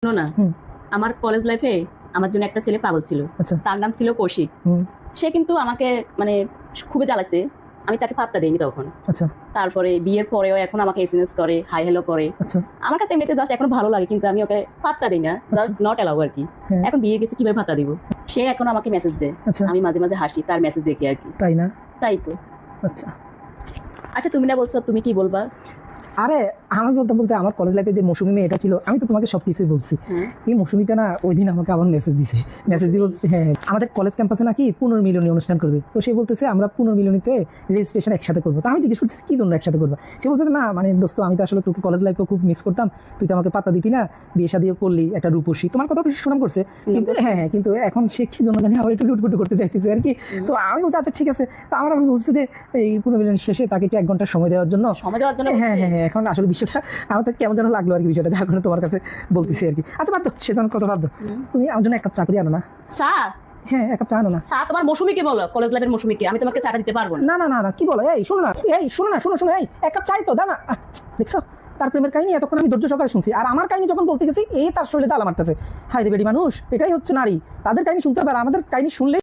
শোনো না, আমার কলেজ লাইফে আমার জন্য একটা ছেলে পাগল ছিল। আচ্ছা। তার নাম ছিল কৌশিক। সে কিন্তু আমাকে মানে খুবই জ্বালাচ্ছে, আমি তাকে পাত্তা দেইনি তখন। আচ্ছা। তারপরে বিয়ের পরেও এখন আমাকে এসএমএস করে, হাই হ্যালো করে। আচ্ছা। আমার কাছে এমনিতে জাস্ট এখন ভালো লাগে, কিন্তু আমি ওকে পাত্তা দিই না, জাস্ট নট অ্যালাউ আর কি। হ্যাঁ। এখন বিয়ে গেছে, কিভাবে পাত্তা দিব? সে এখন আমাকে মেসেজ দেয়। আচ্ছা। আমি মাঝে মাঝে হাসি তার মেসেজ দেখি আর কি। তাই না? তাই তো। আচ্ছা। আচ্ছা, তুমি না বলছো, তুমি কি বলবা? আরে আমি বলতে বলতে আমার কলেজ লাইফে যে মৌসুমী মেয়েটা ছিল, আমি তো তোমাকে সবকিছুই বলছি। এই মৌসুমীটা না ওই দিন আমাকে আবার মেসেজ দিছে। মেসেজ দিয়ে বলছে হ্যাঁ আমাদের কলেজ ক্যাম্পাসে নাকি পুনর্মিলনী অনুষ্ঠান করবে। তো সে বলতেছে আমরা পুনর্মিলনীতে রেজিস্ট্রেশন একসাথে করবো। তো আমি জিজ্ঞেস করতেছি কি জন্য একসাথে করবো? সে বলতেছে না মানে দোস্ত, আমি তো আসলে তোকে কলেজ লাইফেও খুব মিস করতাম, তুই তো আমাকে পাত্তা দিতি না, বিয়ে শাদিও করলি, একটা রূপসী, তোমার কথা সুনাম করছে, কিন্তু হ্যাঁ কিন্তু এখন সে কি জন্য জানি আবার একটু লুটপুটু করতে চাইতেছে আর কি। তো আমি বলছি আচ্ছা ঠিক আছে। তো আমি বলছি যে এই পুনর্মিলনী শেষে তাকে একটু 1 ঘন্টা সময় দেওয়ার জন্য। হ্যাঁ হ্যাঁ হ্যাঁ, এখন আসলে বিষয়টা আমার তো কেমন যেন লাগলো আর কি, বিষয়টা যার কারণে তোমার কাছে বলতেছি আর কি। আচ্ছা বাদ দাও, সেটা কথা বাদ দাও। তুমি আমার জন্য 1 কাপ চা করে আনো না। চা? হ্যাঁ 1 কাপ চা আনো না। চা তোমার মৌসুমীকে বলো, কলেজ লাইফের মৌসুমীকে। আমি তোমাকে চাটা দিতে পারবো না। না না না না, কি বলো? এই শোনো না, শোনো, এই 1 কাপ চাই তো দাও না। দেখছো তার প্রেমের কাহিনী এতক্ষণ আমি ধৈর্য সহকারে শুনছি, আর আমার কাহিনী যখন বলতে গেছি এই তার শরীরে তালা মারতেছে। হায় রে বেডি মানুষ, এটাই হচ্ছে নারী, তাদের কাহিনী শুনতে হবে, আর আমাদের কাহিনী শুনলে